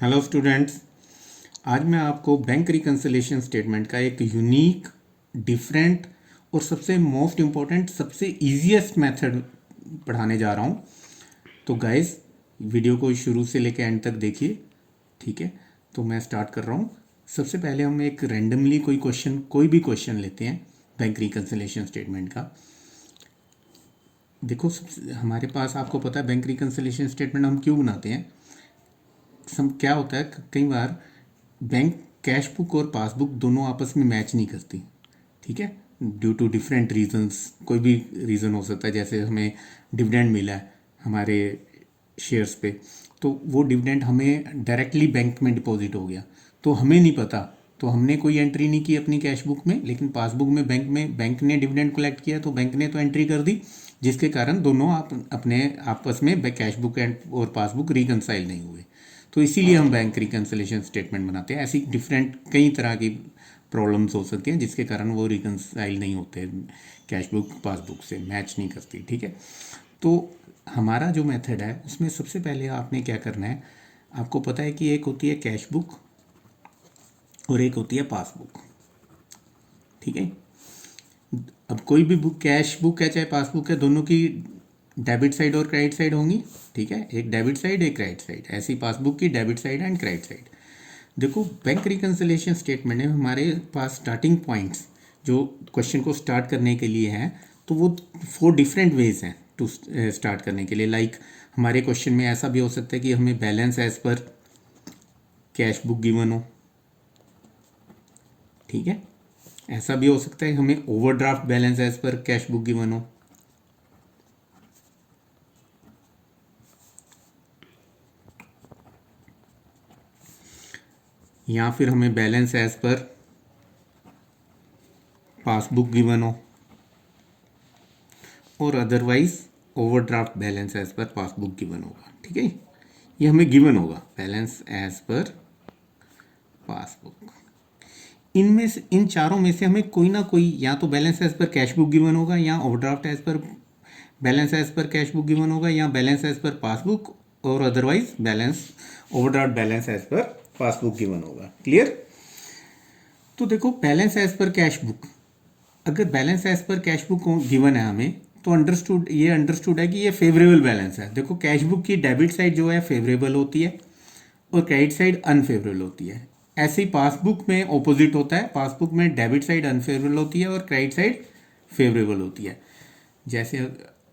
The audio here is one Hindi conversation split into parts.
Hello students. आज मैं आपको बैंक रिकन्सिलिएशन स्टेटमेंट का एक यूनिक, डिफरेंट और सबसे मोस्ट इम्पोर्टेंट, सबसे इजीएस्ट मेथड पढ़ाने जा रहा हूँ। तो गाइस, वीडियो को शुरू से लेकर एंड तक देखिए, ठीक है। तो मैं स्टार्ट कर रहा हूँ। सबसे पहले हम एक रैंडमली कोई भी क्वेश्चन लेते हैं बैंक रिकन्सिलिएशन स्टेटमेंट का। देखो, हमारे पास, आपको पता है बैंक रिकन्सिलिएशन स्टेटमेंट हम क्यों बनाते हैं। क्या होता है, कई बार बैंक कैश बुक और पासबुक दोनों आपस में मैच नहीं करती, ठीक है, ड्यू टू डिफरेंट रीजंस। कोई भी रीज़न हो सकता है, जैसे हमें डिविडेंड मिला है हमारे शेयर्स पे, तो वो डिविडेंड हमें डायरेक्टली बैंक में डिपॉजिट हो गया, तो हमें नहीं पता, तो हमने कोई एंट्री नहीं की अपनी कैश बुक में, लेकिन पासबुक में बैंक ने डिविडेंड कलेक्ट किया, तो बैंक ने तो एंट्री कर दी, जिसके कारण दोनों अपने आपस में कैश बुक और पासबुक रिकनसाइल नहीं हुए। तो इसीलिए हम बैंक रिकन्सिलिएशन स्टेटमेंट बनाते हैं। ऐसी डिफरेंट कई तरह की प्रॉब्लम्स हो सकती हैं जिसके कारण वो रिकन्साइल नहीं होते, कैश बुक पासबुक से मैच नहीं करती, ठीक है। तो हमारा जो मेथड है उसमें सबसे पहले आपने क्या करना है, आपको पता है कि एक होती है कैश बुक और एक होती है पासबुक, ठीक है। अब कोई भी बुक, कैश बुक है चाहे पासबुक है, दोनों की डेबिट साइड और क्रेडिट साइड होंगी, ठीक है। एक डेबिट साइड, एक क्रेडिट साइड। ऐसी पासबुक की debit side and credit side. देखो, बैंक रिकन्सिलिएशन स्टेटमेंट में हमारे पास स्टार्टिंग पॉइंट्स जो क्वेश्चन को स्टार्ट करने के लिए हैं, तो वो 4 डिफरेंट वेज हैं टू स्टार्ट करने के लिए। लाइक हमारे क्वेश्चन में ऐसा भी हो सकता है कि हमें balance as per cash book given हो, ठीक है। ऐसा भी हो सकता है हमें overdraft balance as per cash book given हो, या फिर हमें balance as per passbook given हो, और otherwise overdraft balance as per passbook given होगा, ठीक है। ये हमें गिवन होगा बैलेंस एज पर पासबुक। इनमें से, इन चारों में से हमें कोई ना कोई, या तो balance as per cash book given होगा, या overdraft as per balance as per cash book given होगा, या बैलेंस एज पर पासबुक, और otherwise balance overdraft balance as per passbook given होगा। क्लियर। तो देखो, balance as per cash book, अगर balance as per cash book given है हमें, तो अंडरस्टूड है कि ये फेवरेबल बैलेंस है। देखो, कैश बुक की डेबिट साइड जो है फेवरेबल होती है और क्रेडिट साइड अनफेवरेबल होती है। ऐसे ही पासबुक में ऑपोजिट होता है, पासबुक में डेबिट साइड अनफेवरेबल होती है और क्रेडिट साइड फेवरेबल होती है। जैसे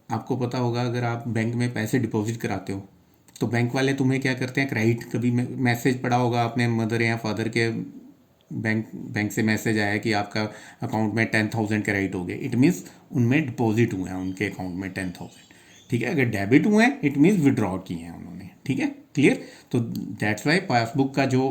आपको पता होगा, अगर आप बैंक में पैसे डिपॉजिट कराते हो, तो बैंक वाले तुम्हें क्या करते हैं, क्रेडिट, कभी मैसेज पड़ा होगा आपने मदर या फादर के, बैंक से मैसेज आया कि आपका अकाउंट में 10,000 क्रेडिट हो गए, इट मीन्स उनमें डिपॉजिट हुए हैं उनके अकाउंट में 10,000, ठीक है। अगर डेबिट हुए हैं, इट मीन्स विड्रॉ किए हैं उन्होंने, ठीक है। क्लियर। तो दैट्स वाई पासबुक का जो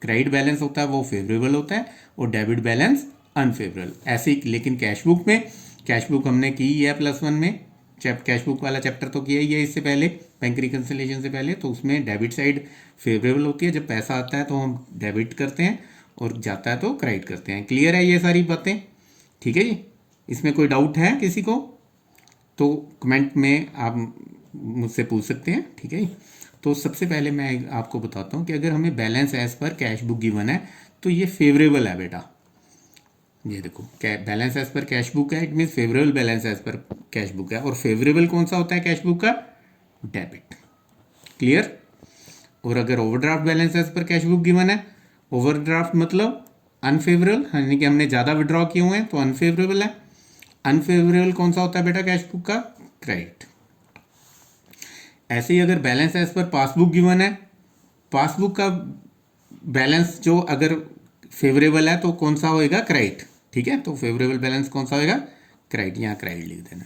क्रेडिट बैलेंस होता है वो फेवरेबल होता है और डेबिट बैलेंस अनफेवरेबल। ऐसे ही लेकिन कैश बुक हमने की है +1 में, कैश बुक वाला चैप्टर तो किया ही है इससे पहले, बैंक रिकन्सिलिएशन से पहले। तो उसमें डेबिट साइड फेवरेबल होती है, जब पैसा आता है तो हम डेबिट करते हैं और जाता है तो क्रेडिट करते हैं। क्लियर है ये सारी बातें, ठीक है जी। इसमें कोई डाउट है किसी को तो कमेंट में आप मुझसे पूछ सकते हैं, ठीक है जी। तो सबसे पहले मैं आपको बताता हूँ कि अगर हमें balance as per cash book given है तो ये फेवरेबल है बेटा। ये देखो, balance as per cash book है, it mean favourable balance as per cash book है। और फेवरेबल कौन सा होता है कैश बुक का? डेबिट। क्लियर। और अगर overdraft balance as per cash book given है, ओवरड्राफ्ट मतलब अनफेवरेबल, यानी कि हमने ज़्यादा विड्रॉ किए हुए हैं तो अनफेवरेबल है। अनफेवरेबल कौन सा होता है बेटा कैश बुक का? क्रेडिट। ऐसे ही अगर balance as per passbook given है, पासबुक का बैलेंस जो अगर फेवरेबल है तो कौन सा होएगा? क्रेडिट, ठीक है। तो फेवरेबल बैलेंस कौन सा होएगा? क्रेडिट, यहाँ क्रेडिट लिख देना।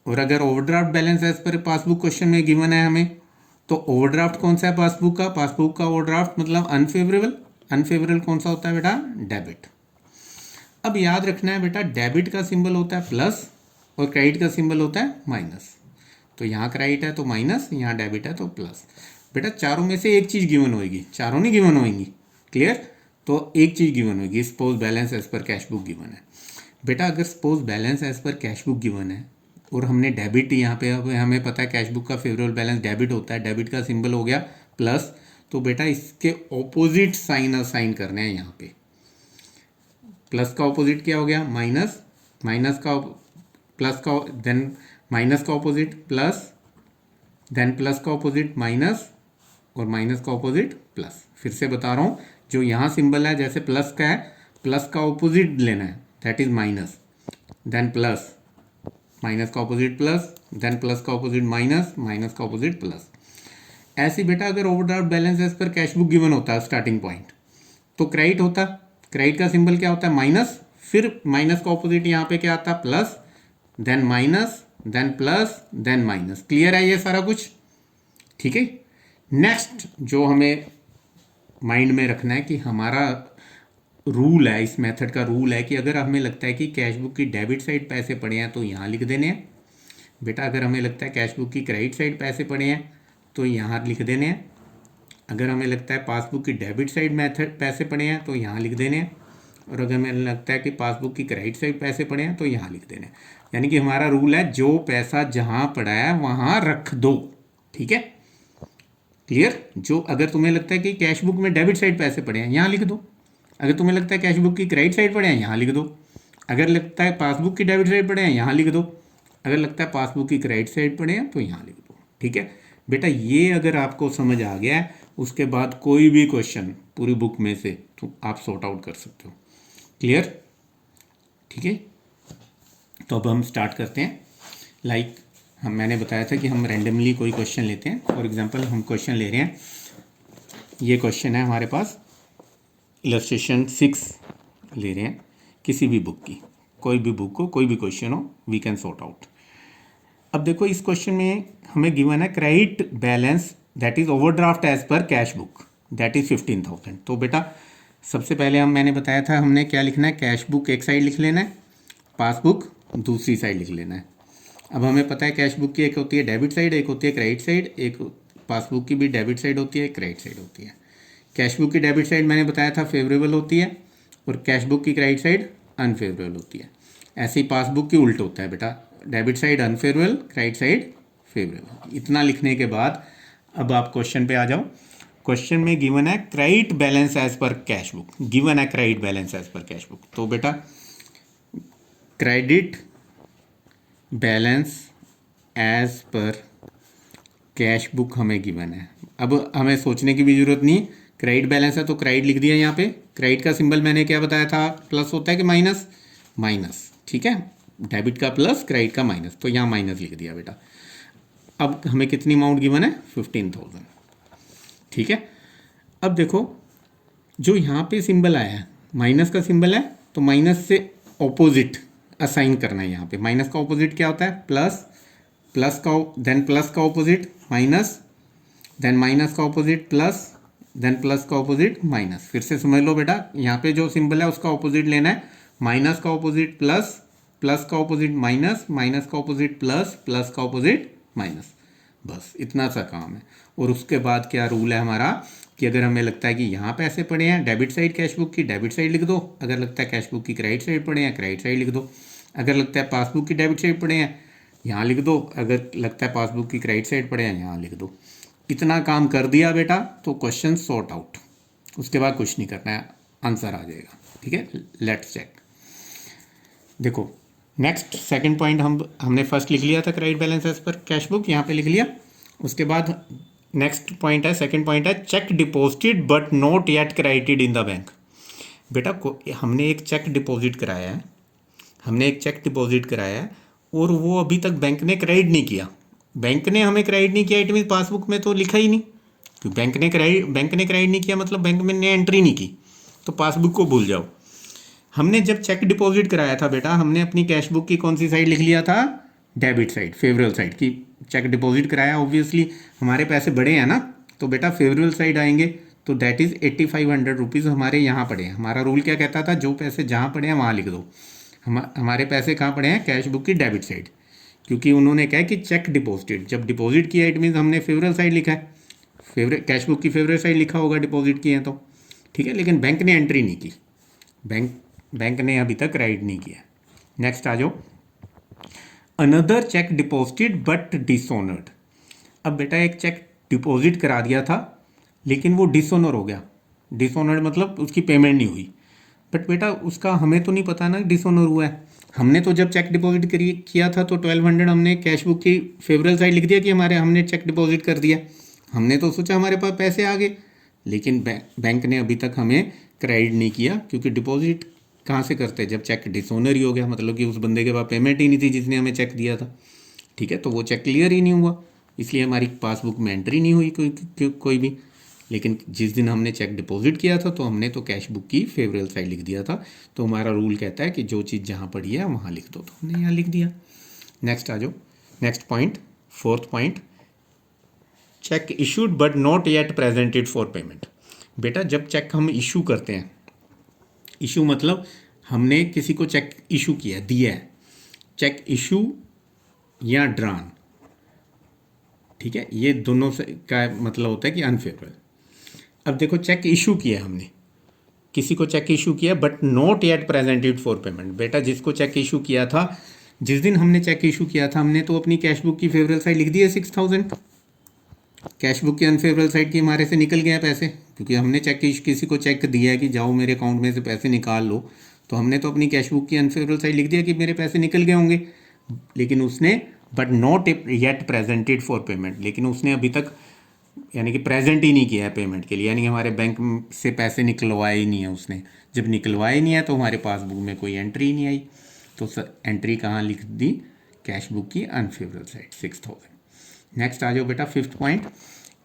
और अगर overdraft balance as per passbook question में गिवन है हमें, तो ओवरड्राफ्ट कौन सा है पासबुक का? पासबुक का ओवरड्राफ्ट मतलब अनफेवरेबल। अनफेवरेबल कौन सा होता है बेटा? डेबिट। अब याद रखना है बेटा, डेबिट का सिंबल होता है प्लस और क्रेडिट का सिंबल होता है माइनस। तो यहाँ क्रेडिट है तो माइनस, यहाँ डेबिट है तो प्लस। बेटा चारों में से एक चीज़ गिवन होगी, चारों नहीं गिवन होंगी। क्लियर। तो एक चीज़ गिवन होगी, suppose balance as per cash book given है। बेटा अगर suppose balance as per cash book given है और हमने डेबिट, यहाँ पे हमें पता है कैश बुक का फेवरेबल बैलेंस डेबिट होता है, डेबिट का सिंबल हो गया प्लस, तो बेटा इसके ऑपोजिट साइन असाइन करने हैं यहाँ पे। प्लस का ऑपोजिट क्या हो गया? माइनस, माइनस का प्लस का, देन माइनस का ऑपोजिट प्लस, देन प्लस का ऑपोजिट माइनस, और माइनस का ऑपोजिट प्लस। फिर से बता रहा हूँ, जो यहाँ सिंबल है जैसे प्लस का है, प्लस का ऑपोजिट लेना है, that is minus, then plus, minus का ऑपोजिट प्लस, देन प्लस का ऑपोजिट माइनस, माइनस का ऑपोजिट प्लस। ऐसे बेटा अगर overdraft balance as per cash book given होता है स्टार्टिंग पॉइंट, तो क्रेडिट होता, क्रेडिट का सिंबल क्या होता है? माइनस, फिर माइनस का ऑपोजिट यहाँ पे क्या आता है? Plus, then minus, then plus, then minus. Clear है ये सारा कुछ? ठीक है। नेक्स्ट जो हमें माइंड में रखना है कि हमारा रूल है, इस मेथड का रूल है कि अगर हमें लगता है कि कैश बुक की डेबिट साइड पैसे पड़े हैं तो यहाँ लिख देने हैं बेटा। अगर हमें लगता है कैश बुक की क्रेडिट साइड पैसे पड़े हैं तो यहाँ लिख देने हैं। अगर हमें लगता है पासबुक की डेबिट साइड मेथड पैसे पड़े हैं तो यहाँ लिख देने हैं। और अगर हमें लगता है कि पासबुक की क्रेडिट साइड पैसे पड़े हैं तो यहाँ लिख देने हैं। यानी कि हमारा रूल है, जो पैसा जहाँ पड़ा है वहाँ रख दो। ठीक है, क्लियर? जो अगर तुम्हें लगता है कि कैश बुक में डेबिट साइड पैसे पड़े हैं यहाँ लिख दो। अगर तुम्हें लगता है कैश बुक की क्रेडिट साइड पड़े हैं यहाँ लिख दो। अगर लगता है पासबुक की डेबिट साइड पड़े हैं यहाँ लिख दो। अगर लगता है पासबुक की क्रेडिट साइड पड़े हैं तो यहाँ लिख दो। ठीक है बेटा, ये अगर आपको समझ आ गया है, उसके बाद कोई भी क्वेश्चन पूरी बुक में से तो आप सॉर्ट आउट कर सकते हो। क्लियर? ठीक है, तो अब हम स्टार्ट करते हैं। मैंने बताया था कि हम रैंडमली कोई क्वेश्चन लेते हैं। फॉर एग्जांपल हम क्वेश्चन ले रहे हैं, ये क्वेश्चन है हमारे पास इलस्ट्रेशन 6 ले रहे हैं, किसी भी बुक की, कोई भी बुक हो, कोई भी क्वेश्चन हो, वी कैन सॉर्ट आउट। अब देखो इस क्वेश्चन में हमें गिवन है credit balance that is overdraft as per cash book that is 15,000। तो बेटा सबसे पहले मैंने बताया था हमने क्या लिखना है, कैश बुक एक साइड लिख लेना है, पासबुक दूसरी साइड लिख लेना है। अब हमें पता है कैश बुक की एक होती है डेबिट साइड, एक होती है क्रेडिट साइड, एक पासबुक की भी डेबिट साइड होती है, क्रेडिट साइड होती है। कैश बुक की डेबिट साइड मैंने बताया था फेवरेबल होती है और कैश बुक की क्रेडिट साइड अनफेवरेबल होती है। ऐसे ही पासबुक की उल्ट होता है बेटा, debit side unfavourable, credit side favourable. इतना लिखने के बाद अब आप क्वेश्चन पे आ जाओ। क्वेश्चन में गिवन है credit balance as per cash book, given है credit balance as per cash book. तो बेटा credit balance as per cash book हमें गिवन है। अब हमें सोचने की भी जरूरत नहीं, क्रेडिट बैलेंस है तो क्रेडिट लिख दिया यहाँ पे। क्रेडिट का सिंबल मैंने क्या बताया था, प्लस होता है कि माइनस? माइनस। ठीक है, डेबिट का प्लस, क्रेडिट का माइनस, तो यहाँ माइनस लिख दिया बेटा। अब हमें कितनी अमाउंट गिवन है? 15,000। ठीक है, अब देखो जो यहाँ पे सिंबल आया है, माइनस का सिंबल है, तो माइनस से ऑपोजिट असाइन करना है। यहाँ पे माइनस का ऑपोजिट क्या होता है? प्लस, प्लस का देन प्लस का ऑपोजिट माइनस, देन माइनस का ऑपोजिट प्लस, देन प्लस का ऑपोजिट माइनस। फिर से समझ लो बेटा, यहाँ पे जो सिंबल है उसका ऑपोजिट लेना है। माइनस का ऑपोजिट प्लस, प्लस का ऑपोजिट माइनस, माइनस का ऑपोजिट प्लस, प्लस का ऑपोजिट माइनस। बस इतना सा काम है। और उसके बाद क्या रूल है हमारा कि अगर हमें लगता है कि यहाँ पैसे पड़े हैं डेबिट साइड कैश बुक की, डेबिट साइड लिख दो। अगर लगता है कैश बुक की क्रेडिट साइड पड़े हैं, क्रेडिट साइड लिख दो। अगर लगता है पासबुक की डेबिट साइड पड़े हैं, यहाँ लिख दो। अगर लगता है पासबुक की क्रेडिट साइड पड़े हैं, यहाँ लिख दो। इतना काम कर दिया बेटा तो क्वेश्चन सॉर्ट आउट। उसके बाद कुछ नहीं करना है, आंसर आ जाएगा। ठीक है, लेट्स चेक। देखो नेक्स्ट सेकंड पॉइंट हमने फर्स्ट लिख लिया था credit balance as per cash book, यहाँ पे लिख लिया। उसके बाद नेक्स्ट पॉइंट है, सेकंड पॉइंट है cheque deposited but not yet credited in the bank. बेटा हमने एक चेक डिपॉजिट कराया है, हमने एक चेक डिपॉजिट कराया है और वो अभी तक बैंक ने क्रेडिट नहीं किया। बैंक ने हमें क्रेडिट नहीं किया, इट मीन पासबुक में तो लिखा ही नहीं। क्योंकि बैंक ने क्रेडिट नहीं किया मतलब बैंक में ने एंट्री नहीं की, तो पासबुक को भूल जाओ। हमने जब चेक डिपॉजिट कराया था बेटा, हमने अपनी कैश बुक की कौन सी साइड लिख लिया था? डेबिट साइड, फेवरेबल साइड की। चेक डिपॉजिट कराया, ऑब्वियसली हमारे पैसे बड़े हैं ना, तो बेटा फेवरेबल साइड आएंगे। तो दैट इज़ 8500 रुपीज़ हमारे यहाँ पड़े हैं। हमारा रूल क्या कहता था, जो पैसे जहाँ पड़े हैं वहाँ लिख दो। हमारे पैसे कहाँ पड़े हैं? कैश बुक की डेबिट साइड, क्योंकि उन्होंने कहा कि चेक डिपॉजिटेड, जब डिपॉजिट किया इट मीन्स हमने फेवरेबल साइड लिखा है। कैश बुक की फेवरेबल साइड लिखा होगा डिपॉजिट किए हैं तो। ठीक है, लेकिन बैंक ने एंट्री नहीं की, बैंक ने अभी तक क्रेडिट नहीं किया। नेक्स्ट आ जाओ, another check deposited but dishonoured. अब बेटा एक चेक डिपॉजिट करा दिया था लेकिन वो डिसऑनर हो गया। डिसऑनर मतलब उसकी पेमेंट नहीं हुई। बट बेटा उसका हमें तो नहीं पता ना डिसऑनर हुआ है। हमने तो जब चेक डिपॉजिट किया था तो 1200 हमने कैश बुक की फेवरल साइड लिख दिया कि हमारे हमने चेक डिपॉजिट कर दिया। हमने तो सोचा हमारे पास पैसे आ गए, लेकिन बैंक ने अभी तक हमें क्रेडिट नहीं किया, क्योंकि डिपॉजिट कहाँ से करते हैं जब चेक डिसऑनर ही हो गया, मतलब कि उस बंदे के पास पेमेंट ही नहीं थी जिसने हमें चेक दिया था। ठीक है, तो वो चेक क्लियर ही नहीं हुआ, इसलिए हमारी पासबुक में एंट्री नहीं हुई कोई भी। लेकिन जिस दिन हमने चेक डिपॉजिट किया था तो हमने तो कैश बुक की फेवरल साइड लिख दिया था। तो हमारा रूल कहता है कि जो चीज़ जहाँ पड़ी है वहाँ लिख दो, तो हमने यहाँ लिख दिया। नेक्स्ट आ जाओ, next point, fourth point, check issued but not yet presented for payment. बेटा जब चेक हम इशू करते हैं, इशू मतलब हमने किसी को चेक इशू किया, दिया है, चेक इशू या ड्रान, ठीक है, ये दोनों से का मतलब होता है कि अनफेवरेबल। अब देखो चेक इशू किया हमने, किसी को चेक इशू किया but not yet presented for payment. बेटा जिसको चेक इशू किया था, जिस दिन हमने चेक इशू किया था, हमने तो अपनी कैश बुक की फेवरल साइड लिख दी है 6000। कैश बुक की अनफेवरल साइड की हमारे से निकल गए हैं पैसे, क्योंकि हमने चेक किसी को चेक दिया है कि जाओ मेरे अकाउंट में से पैसे निकाल लो, तो हमने तो अपनी कैश बुक की अनफेवरल साइड लिख दिया कि मेरे पैसे निकल गए होंगे। लेकिन उसने but not yet presented for payment, लेकिन उसने अभी तक यानी कि प्रेजेंट ही नहीं किया है पेमेंट के लिए, यानी कि हमारे बैंक से पैसे निकलवाए ही नहीं है उसने। जब निकलवाए नहीं है तो हमारे पासबुक में कोई एंट्री ही नहीं आई, तो एंट्री कहाँ लिख दी, कैश बुक की अनफेवरल साइड 6000। नेक्स्ट आ जाओ बेटा, fifth point,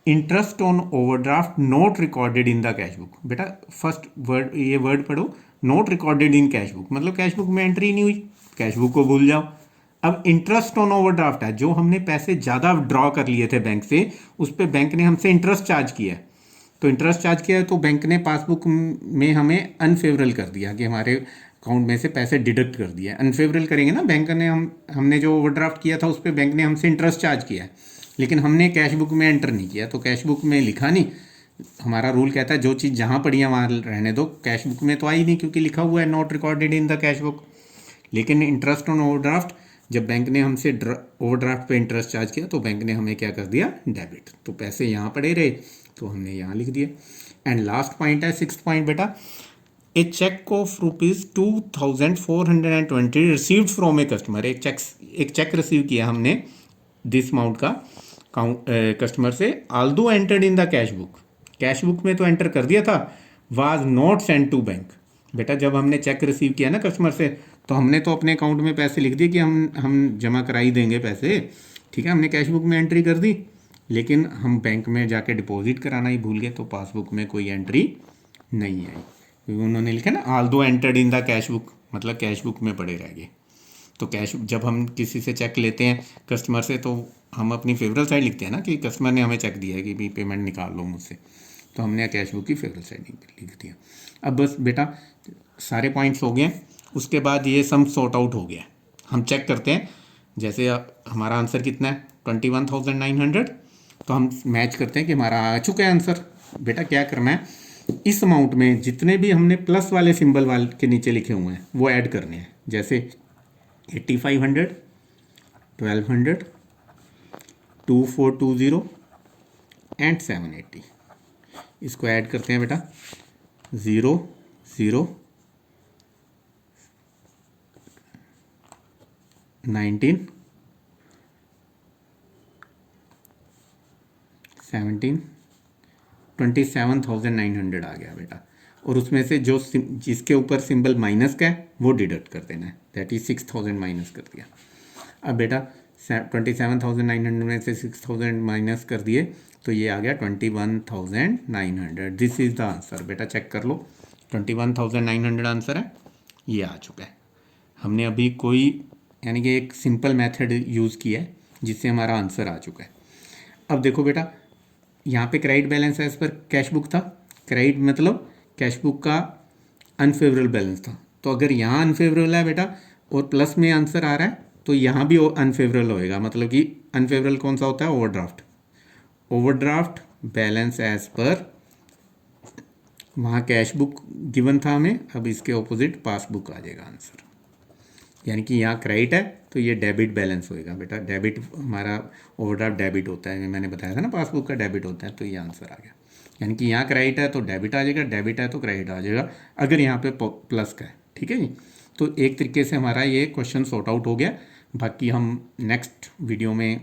interest on overdraft note recorded in the cash book. बेटा फर्स्ट वर्ड, ये वर्ड पढ़ो, note recorded in cash book, मतलब कैश बुक में एंट्री नहीं हुई, कैश बुक को भूल जाओ। अब इंटरेस्ट ऑन ओवरड्राफ्ट है, जो हमने पैसे ज़्यादा ड्रॉ कर लिए थे बैंक से, उस पर बैंक ने हमसे इंटरेस्ट चार्ज किया है। तो इंटरेस्ट चार्ज किया है तो बैंक ने पासबुक में हमें अनफेवरल कर दिया कि हमारे अकाउंट में से पैसे डिडक्ट कर दिया। अनफेवरल करेंगे ना, बैंक ने हमने जो ओवरड्राफ्ट किया था उस पर बैंक ने हमसे इंटरेस्ट चार्ज किया है, लेकिन हमने कैश बुक में एंटर नहीं किया, तो कैश बुक में लिखा नहीं। हमारा रूल कहता है जो चीज़ जहाँ पड़ी है वहाँ रहने दो, कैश बुक में तो आई नहीं क्योंकि लिखा हुआ है not recorded in the cash book. लेकिन इंटरेस्ट ऑन ओवरड्राफ्ट, जब बैंक ने हमसे ओवरड्राफ्ट पे इंटरेस्ट चार्ज किया तो बैंक ने हमें क्या कर दिया, डेबिट, तो पैसे यहाँ पड़े रहे तो हमने यहाँ लिख दिए। एंड लास्ट पॉइंट है, सिक्स्थ पॉइंट बेटा, a cheque of ₹2420 received from a customer. एक चेक रिसीव किया हमने दिस अमाउंट का कस्टमर से, although entered in the cash book में तो एंटर कर दिया था, was not send to bank. बेटा जब हमने चेक रिसीव किया ना कस्टमर से, तो हमने तो अपने अकाउंट में पैसे लिख दिए कि हम जमा करा ही देंगे पैसे, ठीक है, हमने कैश बुक में एंट्री कर दी, लेकिन हम बैंक में जाके डिपॉजिट कराना ही भूल गए, तो पासबुक में कोई एंट्री नहीं आई, क्योंकि उन्होंने लिखा ना Aldous entered in the cash book, मतलब कैश बुक में पड़े रह गए। तो कैश, जब हम किसी से चेक लेते हैं कस्टमर से, तो हम अपनी फेवरल साइड लिखते हैं ना कि कस्टमर ने हमें चेक दिया है कि भाई पेमेंट निकाल लो मुझसे, तो हमने कैश बुक की फेवरल साइड लिख दिया। अब बस बेटा सारे पॉइंट्स हो गए, उसके बाद ये सम सॉर्ट आउट हो गया। हम चेक करते हैं, जैसे हमारा आंसर कितना है 21,900, तो हम मैच करते हैं कि हमारा आ चुका है आंसर। बेटा क्या करना है, इस अमाउंट में जितने भी हमने प्लस वाले सिंबल वाले के नीचे लिखे हुए हैं वो ऐड करने हैं, जैसे 8500, 1200, 2420 एंड 780, इसको ऐड करते हैं बेटा, 0 0 19 17 27,900 आ गया बेटा। और उसमें से जो जिसके ऊपर सिंबल माइनस का है वो डिडक्ट कर देना है, दैट इज 6000 माइनस कर दिया। अब बेटा 27,900 में से 6000 माइनस कर दिए तो ये आ गया 21,900। This is the answer. बेटा चेक कर लो, 21,900 आंसर है, ये आ चुका है। हमने अभी कोई यानी कि एक सिंपल मेथड यूज़ किया है जिससे हमारा आंसर आ चुका है। अब देखो बेटा, यहाँ पे क्रेडिट बैलेंस है, इस पर कैश बुक था, क्रेडिट मतलब कैश बुक का अनफेवरेबल बैलेंस था, तो अगर यहाँ अनफेवरेबल है बेटा और प्लस में आंसर आ रहा है तो यहाँ भी अनफेवरेबल होएगा, मतलब कि अनफेवरेबल कौन सा होता है, ओवरड्राफ्ट बैलेंस एज पर, वहाँ कैश बुक गिवन था हमें, अब इसके ऑपोजिट पासबुक आ जाएगा आंसर। यानी कि यहाँ क्रेडिट है तो ये डेबिट बैलेंस होएगा बेटा, डेबिट हमारा ओवरड्राफ्ट डेबिट होता है, मैंने बताया था ना पासबुक का डेबिट होता है, तो ये आंसर आ गया। यानी कि यहाँ क्रेडिट है तो डेबिट आ जाएगा, डेबिट है तो क्रेडिट आ जाएगा अगर यहाँ पे प्लस का है। ठीक है जी। तो एक तरीके से हमारा ये क्वेश्चन सॉर्ट आउट हो गया। बाकी हम नेक्स्ट वीडियो में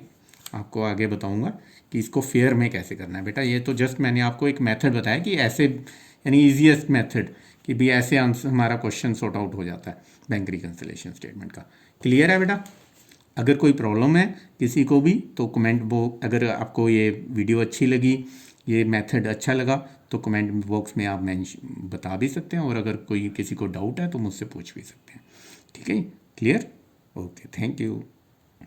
आपको आगे बताऊंगा कि इसको फेयर में कैसे करना है। बेटा ये तो जस्ट मैंने आपको एक मेथड बताया कि ऐसे, यानी ईजीएस्ट मेथड कि भी ऐसे आंसर हमारा क्वेश्चन सॉर्ट आउट हो जाता है बैंक रिकन्सिलिएशन स्टेटमेंट का। क्लियर है बेटा? अगर कोई प्रॉब्लम है किसी को भी तो कमेंट बॉक्स, अगर आपको ये वीडियो अच्छी लगी, ये मेथड अच्छा लगा तो कमेंट बॉक्स में आप बता भी सकते हैं, और अगर कोई किसी को डाउट है तो मुझसे पूछ भी सकते हैं। ठीक है, क्लियर? Okay, thank you.